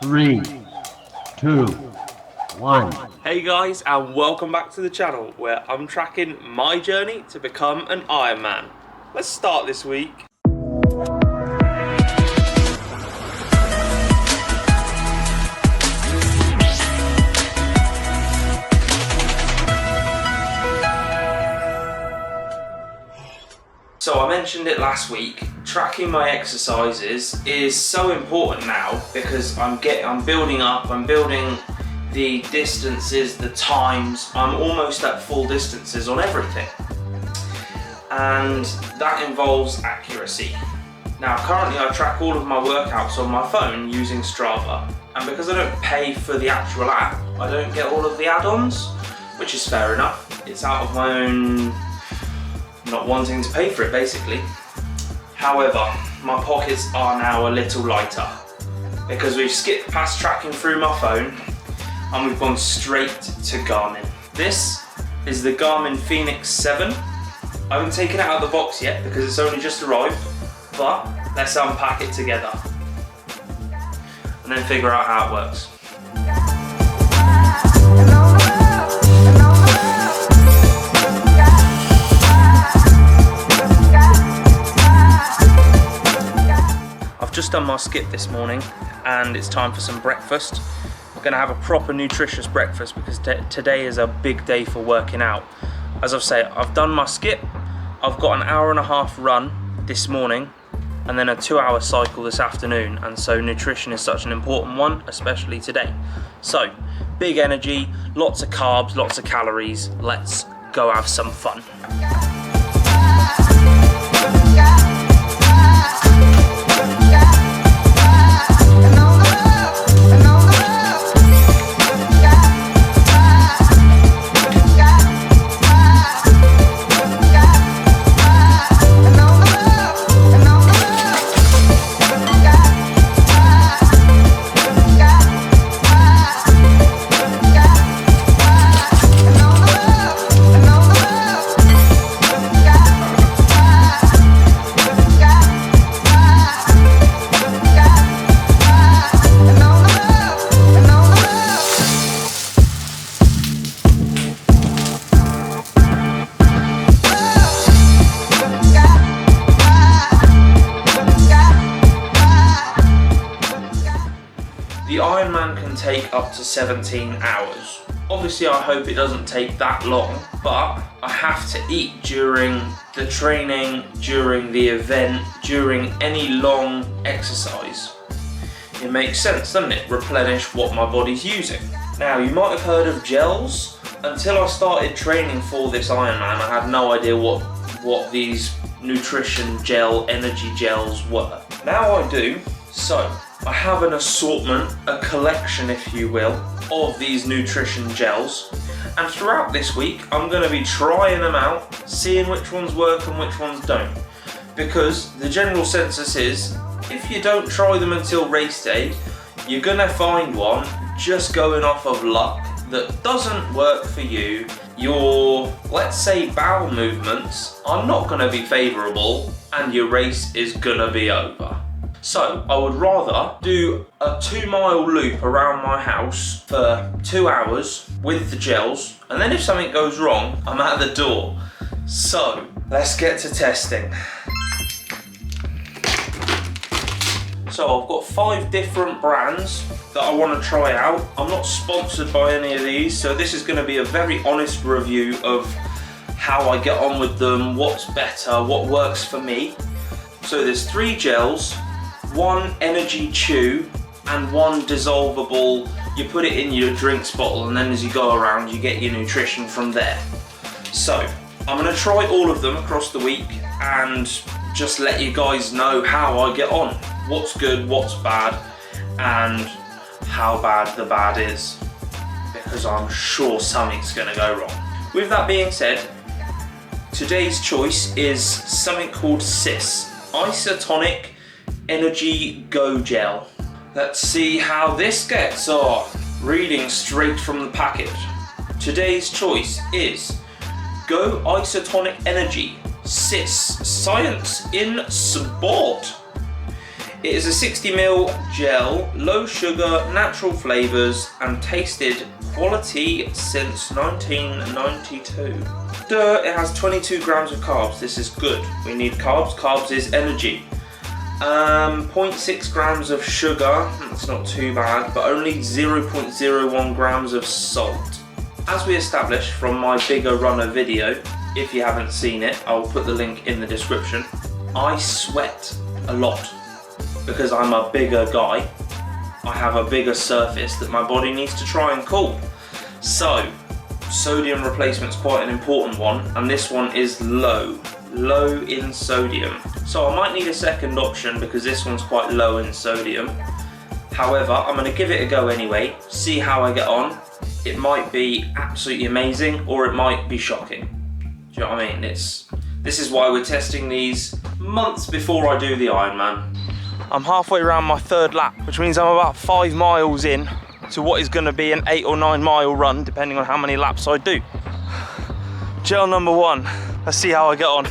Three, two, one. Hey guys, and welcome back to the channel where I'm tracking my journey to become an Ironman. Let's start this week. So I mentioned it last week, tracking my exercises is so important now because I'm building the distances, the times. I'm almost at full distances on everything. And that involves accuracy. Now currently I track all of my workouts on my phone using Strava. And because I don't pay for the actual app, I don't get all of the add-ons, which is fair enough. It's out of my own not wanting to pay for it basically. However, my pockets are now a little lighter because we've skipped past tracking through my phone and we've gone straight to Garmin. This is the Garmin Fenix 7. I haven't taken it out of the box yet because it's only just arrived, but let's unpack it together and then figure out how it works. I've just done my skip this morning and it's time for some breakfast. I'm going to have a proper nutritious breakfast because today is a big day for working out. As I've said, I've done my skip, I've got an hour and a half run this morning and then a 2-hour cycle this afternoon, and so nutrition is such an important one, especially today. So, big energy, lots of carbs, lots of calories, let's go have some fun. The Ironman can take up to 17 hours. Obviously I hope it doesn't take that long, but I have to eat during the training, during the event, during any long exercise. It makes sense, doesn't it? Replenish what my body's using. Now you might have heard of gels. Until I started training for this Ironman, I had no idea what these nutrition gel, energy gels were. Now I do, so I have an assortment, a collection if you will, of these nutrition gels, and throughout this week I'm going to be trying them out, seeing which ones work and which ones don't, because the general census is if you don't try them until race day, you're going to find one just going off of luck that doesn't work for you. Your, let's say, bowel movements are not going to be favourable and your race is going to be over. So I would rather do a 2-mile loop around my house for 2 hours with the gels, and then if something goes wrong, I'm out the door. So let's get to testing. So I've got 5 different brands that I want to try out. I'm not sponsored by any of these, so this is going to be a very honest review of how I get on with them, what's better, what works for me. So there's 3 gels, 1 energy chew and 1 dissolvable. You put it in your drinks bottle and then as you go around you get your nutrition from there. So I'm going to try all of them across the week and just let you guys know how I get on, what's good, what's bad, and how bad the bad is, because I'm sure something's going to go wrong. With that being said, today's choice is something called CIS, Isotonic Energy Go Gel. Let's see how this gets on. Reading straight from the packet. Today's choice is Go Isotonic Energy, CIS, Science in Sport. It is a 60ml gel, low sugar, natural flavours, and tasted quality since 1992. It has 22 grams of carbs. This is good. We need carbs. Carbs is energy. 0.6 grams of sugar. That's not too bad, but only 0.01 grams of salt. As we established from my bigger runner video, if you haven't seen it, I'll put the link in the description. I sweat a lot because I'm a bigger guy. I have a bigger surface that my body needs to try and cool. So, sodium replacement's quite an important one, and this one is low in sodium. So I might need a second option because this one's quite low in sodium. However, I'm going to give it a go anyway, see how I get on. It might be absolutely amazing or it might be shocking. Do you know what I mean? This is why we're testing these months before I do the Ironman. I'm halfway around my third lap, which means I'm about 5 miles in to what is going to be an 8 or 9 mile run, depending on how many laps I do. Gel number 1, let's see how I get on.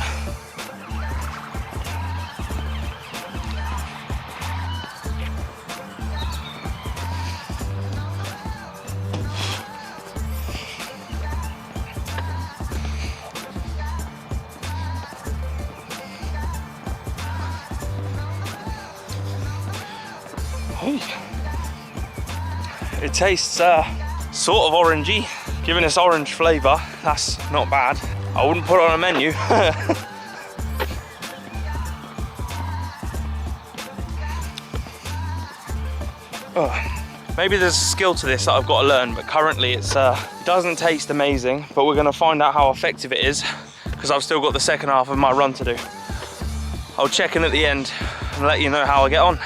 It tastes sort of orangey, given its orange flavour. That's not bad. I wouldn't put it on a menu. Maybe there's a skill to this that I've got to learn, but currently it doesn't taste amazing, but we're going to find out how effective it is because I've still got the second half of my run to do. I'll check in at the end and let you know how I get on.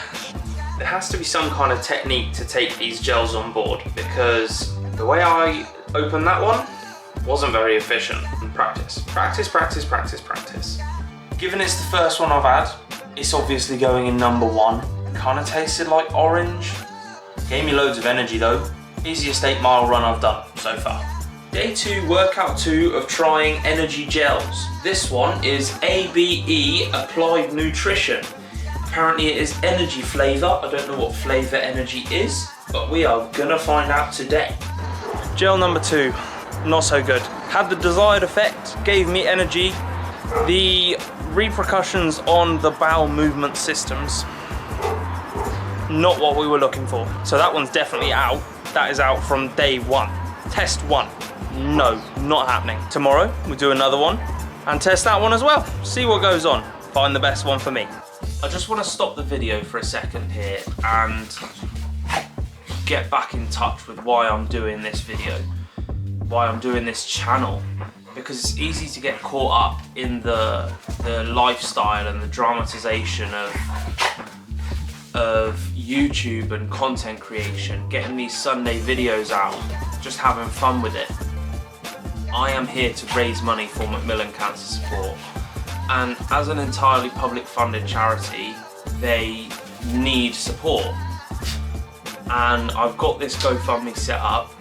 There has to be some kind of technique to take these gels on board because the way I opened that one wasn't very efficient. Practice. Given it's the first one I've had, it's obviously going in number 1. Kind of tasted like orange. Gave me loads of energy though. Easiest 8 mile run I've done so far. Day 2, workout 2 of trying energy gels. This one is ABE Applied Nutrition. Apparently it is energy flavour. I don't know what flavour energy is, but we are gonna find out today. Gel number 2, not so good. Had the desired effect, gave me energy. The repercussions on the bowel movement systems, not what we were looking for. So that one's definitely out. That is out from day 1. Test 1, no, not happening. Tomorrow we'll do another one and test that one as well. See what goes on, find the best one for me. I just want to stop the video for a second here and get back in touch with why I'm doing this video, why I'm doing this channel, because it's easy to get caught up in the lifestyle and the dramatization of YouTube and content creation, getting these Sunday videos out, just having fun with it. I am here to raise money for Macmillan Cancer Support. And as an entirely public funded charity, they need support. And I've got this GoFundMe set up.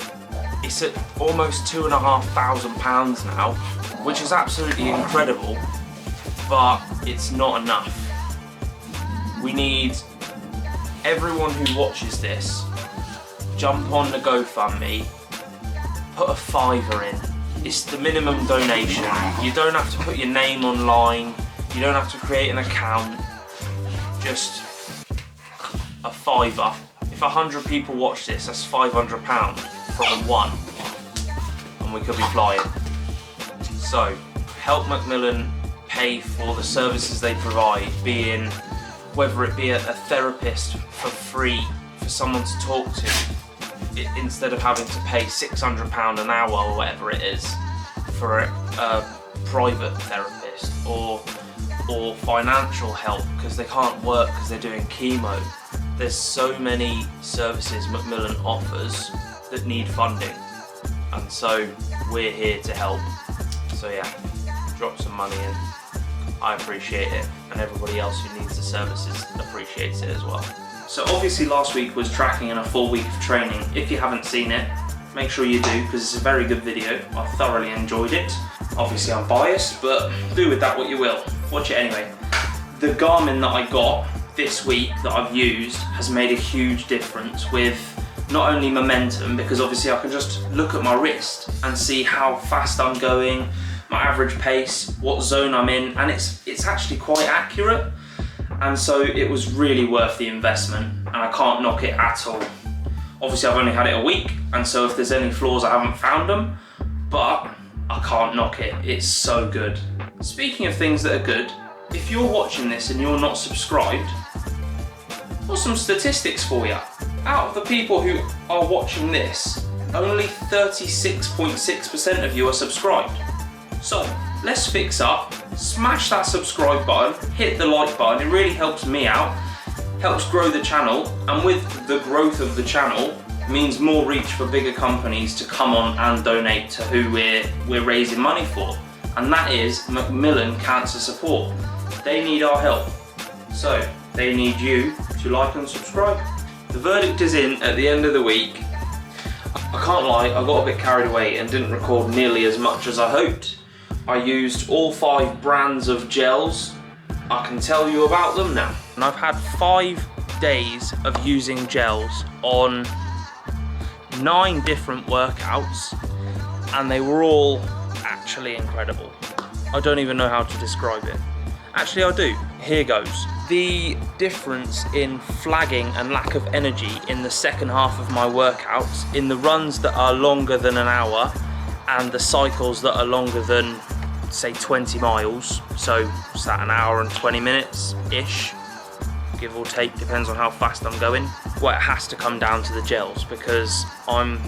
It's at almost £2,500 now, which is absolutely incredible, but it's not enough. We need everyone who watches this, jump on the GoFundMe, put a £5 in. It's the minimum donation. You don't have to put your name online. You don't have to create an account. Just a £5. If 100 people watch this, that's £500 from 1, and we could be flying. So help Macmillan pay for the services they provide, being whether it be a therapist for free for someone to talk to, instead of having to pay £600 an hour or whatever it is for a private therapist, or financial help because they can't work because they're doing chemo. There's so many services Macmillan offers that need funding, and so we're here to help. So yeah, drop some money in. I appreciate it, and everybody else who needs the services appreciates it as well. So obviously last week was tracking in a full week of training. If you haven't seen it, make sure you do, because it's a very good video. I thoroughly enjoyed it. Obviously I'm biased, but do with that what you will. Watch it anyway. The Garmin that I got this week that I've used has made a huge difference with not only momentum, because obviously I can just look at my wrist and see how fast I'm going, my average pace, what zone I'm in, and it's actually quite accurate. And so it was really worth the investment, and I can't knock it at all. Obviously I've only had it a week, and so if there's any flaws I haven't found them, but I can't knock it, it's so good. Speaking of things that are good, if you're watching this and you're not subscribed, what's some statistics for you? Out of the people who are watching this, only 36.6% of you are subscribed. So let's fix up, smash that subscribe button, hit the like button, it really helps me out, helps grow the channel, and with the growth of the channel means more reach for bigger companies to come on and donate to who we're raising money for, and that is Macmillan Cancer Support. They need our help, so they need you to like and subscribe. The verdict is in at the end of the week. I can't lie, I got a bit carried away and didn't record nearly as much as I hoped. I used all 5 brands of gels. I can tell you about them now. And I've had 5 days of using gels on 9 different workouts, and they were all actually incredible. I don't even know how to describe it. Actually, I do. Here goes. The difference in flagging and lack of energy in the second half of my workouts, in the runs that are longer than an hour and the cycles that are longer than, say, 20 miles, so it's that an hour and 20 minutes-ish, give or take, depends on how fast I'm going. Well, it has to come down to the gels, because I'm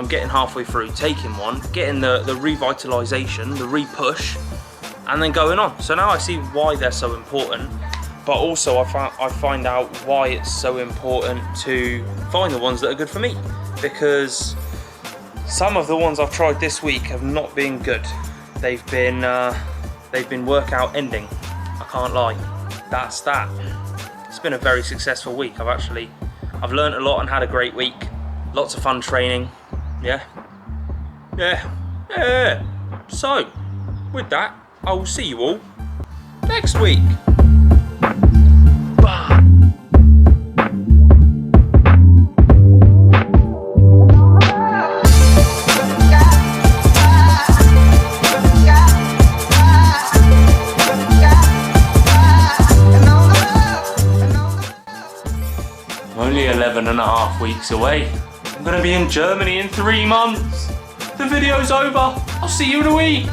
getting halfway through taking one, getting the revitalization, the re-push, and then going on. So now I see why they're so important, but also I find out why it's so important to find the ones that are good for me, because some of the ones I've tried this week have not been good. They've been workout ending. I can't lie. That's that. It's been a very successful week. I've learned a lot and had a great week. Lots of fun training. Yeah. So, with that, I will see you all next week. Only 11 and a half weeks away. I'm gonna be in Germany in 3 months. The video's over. I'll see you in a week.